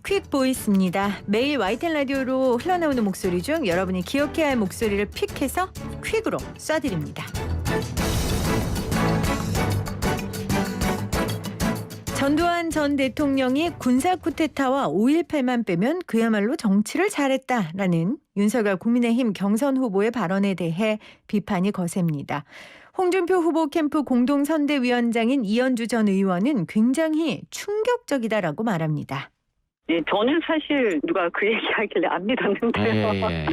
퀵보이스입니다. 매일 YTN 라디오로 흘러나오는 목소리 중 여러분이 기억해야 할 목소리를 픽해서 퀵으로 쏴드립니다. 전두환 전 대통령이 군사 쿠데타와 5.18만 빼면 그야말로 정치를 잘했다라는 윤석열 국민의힘 경선 후보의 발언에 대해 비판이 거셉니다. 홍준표 후보 캠프 공동선대위원장인 이현주 전 의원은 굉장히 충격적이다라고 말합니다. 예, 저는 사실 누가 그 얘기하길래 안 믿었는데요. 예.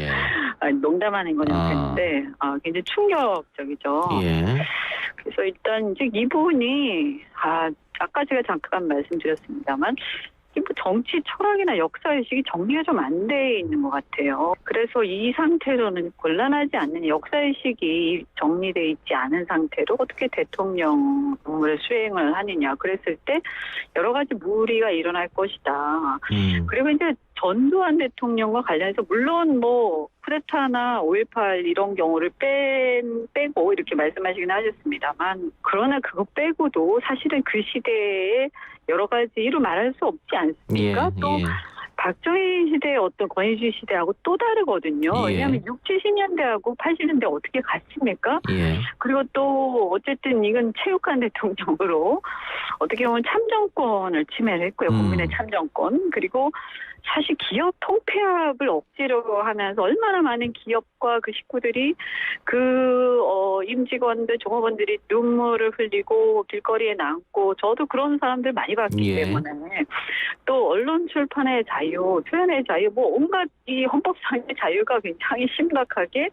아니, 농담하는 건 했는데 굉장히 충격적이죠. 예. 그래서 일단 이제 이분이 아까 제가 잠깐 말씀드렸습니다만 뭐 정치 철학이나 역사의식이 정리가 좀 안 돼 있는 것 같아요. 그래서 이 상태로는 곤란하지 않는 역사의식이 정리돼 있지 않은 상태로 어떻게 대통령을 수행을 하느냐. 그랬을 때 여러 가지 무리가 일어날 것이다. 그리고 이제 전두환 대통령과 관련해서 물론 뭐 쿠데타나 5.18 이런 경우를 빼고 이렇게 말씀하시긴 하셨습니다만 그러나 그거 빼고도 사실은 그 시대에 여러 가지로 말할 수 없지 않습니까? 예, 또 예. 박정희 시대의 어떤 권위주의 시대하고 또 다르거든요. 예. 왜냐하면 60, 70년대하고 80년대 어떻게 같습니까? 예. 그리고 또 어쨌든 이건 체육관 대통령으로 어떻게 보면 참정권을 침해를 했고요. 국민의 참정권. 그리고 사실 기업 통폐합을 억지로 하면서 얼마나 많은 기업과 그 식구들이 임직원들, 종업원들이 눈물을 흘리고 길거리에 남고 저도 그런 사람들 많이 봤기 예. 때문에 또 언론 출판의 자유, 표현의 자유, 뭐 온갖 이 헌법상의 자유가 굉장히 심각하게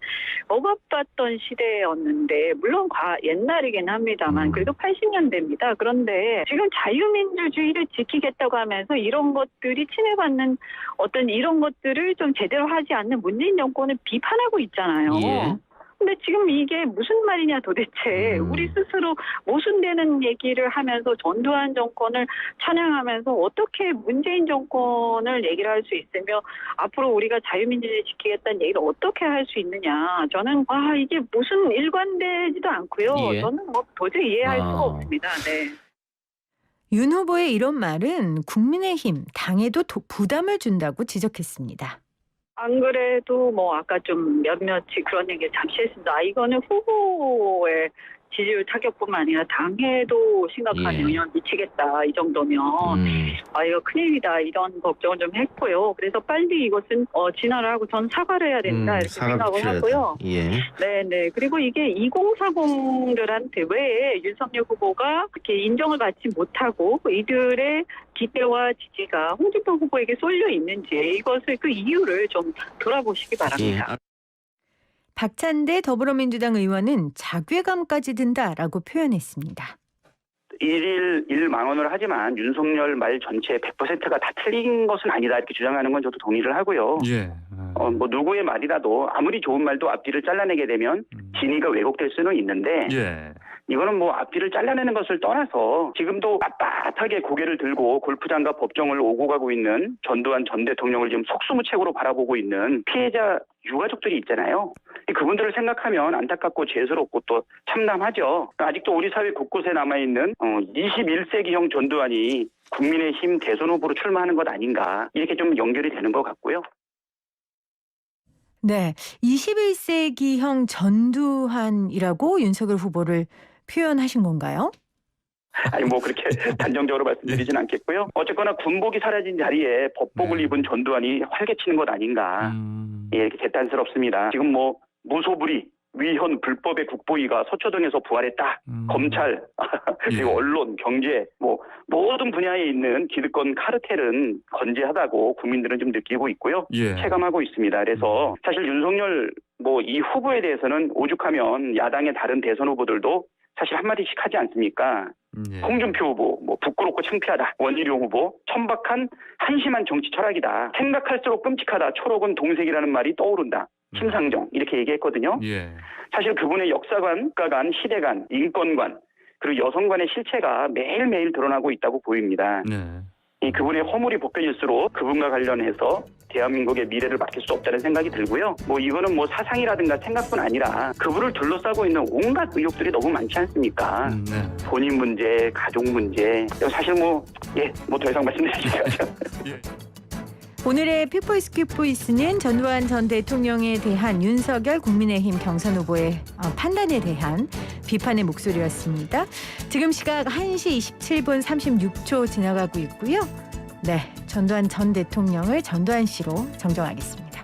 억압받던 시대였는데 물론 옛날이긴 합니다만 그래도 80년대입니다. 그런데 지금 자유민주주의를 지키겠다고 하면서 이런 것들이 침해받는 어떤 이런 것들을 좀 제대로 하지 않는 문재인 정권을 비판하고 있잖아요. 예. 근데 지금 이게 무슨 말이냐 도대체. 우리 스스로 모순되는 얘기를 하면서 전두환 정권을 찬양하면서 어떻게 문재인 정권을 얘기를 할 수 있으며 앞으로 우리가 자유민주주의 지키겠다는 얘기를 어떻게 할 수 있느냐. 저는 이게 무슨 일관되지도 않고요. 예. 저는 뭐 도저히 이해할 수가 없습니다. 네. 윤 후보의 이런 말은 국민의힘 당에도 부담을 준다고 지적했습니다. 안 그래도 뭐 아까 좀 몇몇이 그런 얘기 잠시 했습니다. 이거는 후보의 지지율 타격뿐만 아니라 당에도 심각한 예. 영향을 미치겠다. 이 정도면 이거 큰일이다. 이런 걱정을 좀 했고요. 그래서 빨리 이것은 진화를 하고 전 사과를 해야 된다. 이렇게 생각을 하고요. 예. 네네. 그리고 이게 2040들한테 왜 윤석열 후보가 이렇게 인정을 받지 못하고 이들의 기대와 지지가 홍준표 후보에게 쏠려 있는지 이것을 그 이유를 좀 돌아보시기 바랍니다. 예. 박찬대 더불어민주당 의원은 자괴감까지 든다라고 표현했습니다. 일일 1만 원을 하지만 윤석열 말 전체 100%가 다 틀린 것은 아니다 이렇게 주장하는 건 저도 동의를 하고요. 예. 뭐 누구의 말이라도 아무리 좋은 말도 앞뒤를 잘라내게 되면 진위가 왜곡될 수는 있는데 예. 이거는 뭐 앞뒤를 잘라내는 것을 떠나서 지금도 빳빳하게 고개를 들고 골프장과 법정을 오고 가고 있는 전두환 전 대통령을 지금 속수무책으로 바라보고 있는 피해자 유가족들이 있잖아요. 그분들을 생각하면 안타깝고 죄스럽고 또 참담하죠. 아직도 우리 사회 곳곳에 남아있는 21세기형 전두환이 국민의힘 대선 후보로 출마하는 것 아닌가 이렇게 좀 연결이 되는 것 같고요. 네, 21세기형 전두환이라고 윤석열 후보를 표현하신 건가요? 아니 뭐 그렇게 단정적으로 말씀드리진 않겠고요. 어쨌거나 군복이 사라진 자리에 법복을 입은 전두환이 활개치는 것 아닌가. 예, 이렇게 재탄스럽습니다. 지금 뭐 무소불위, 위헌, 불법의 국보위가 서초동에서 부활했다. 검찰, 그리고 예. 언론, 경제, 뭐 모든 분야에 있는 기득권 카르텔은 건재하다고 국민들은 좀 느끼고 있고요. 예. 체감하고 있습니다. 그래서 사실 윤석열 이 후보에 대해서는 오죽하면 야당의 다른 대선 후보들도 사실 한마디씩 하지 않습니까? 예. 홍준표 후보, 부끄럽고 창피하다. 원희룡 후보, 천박한 한심한 정치 철학이다. 생각할수록 끔찍하다. 초록은 동색이라는 말이 떠오른다. 심상정 이렇게 얘기했거든요. 예. 사실 그분의 역사관, 국가관, 시대관, 인권관 그리고 여성관의 실체가 매일매일 드러나고 있다고 보입니다. 네. 이 그분의 허물이 벗겨질수록 그분과 관련해서 대한민국의 미래를 맡길 수 없다는 생각이 들고요. 이거는 사상이라든가 생각뿐 아니라 그분을 둘러싸고 있는 온갖 의혹들이 너무 많지 않습니까? 네. 본인 문제, 가족 문제, 사실 예, 뭐 더 이상 말씀드릴 수 없죠. 오늘의 피포이스 퀴포이스는 전두환 전 대통령에 대한 윤석열 국민의힘 경선 후보의 판단에 대한 비판의 목소리였습니다. 지금 시각 1시 27분 36초 지나가고 있고요. 네, 전두환 전 대통령을 전두환 씨로 정정하겠습니다.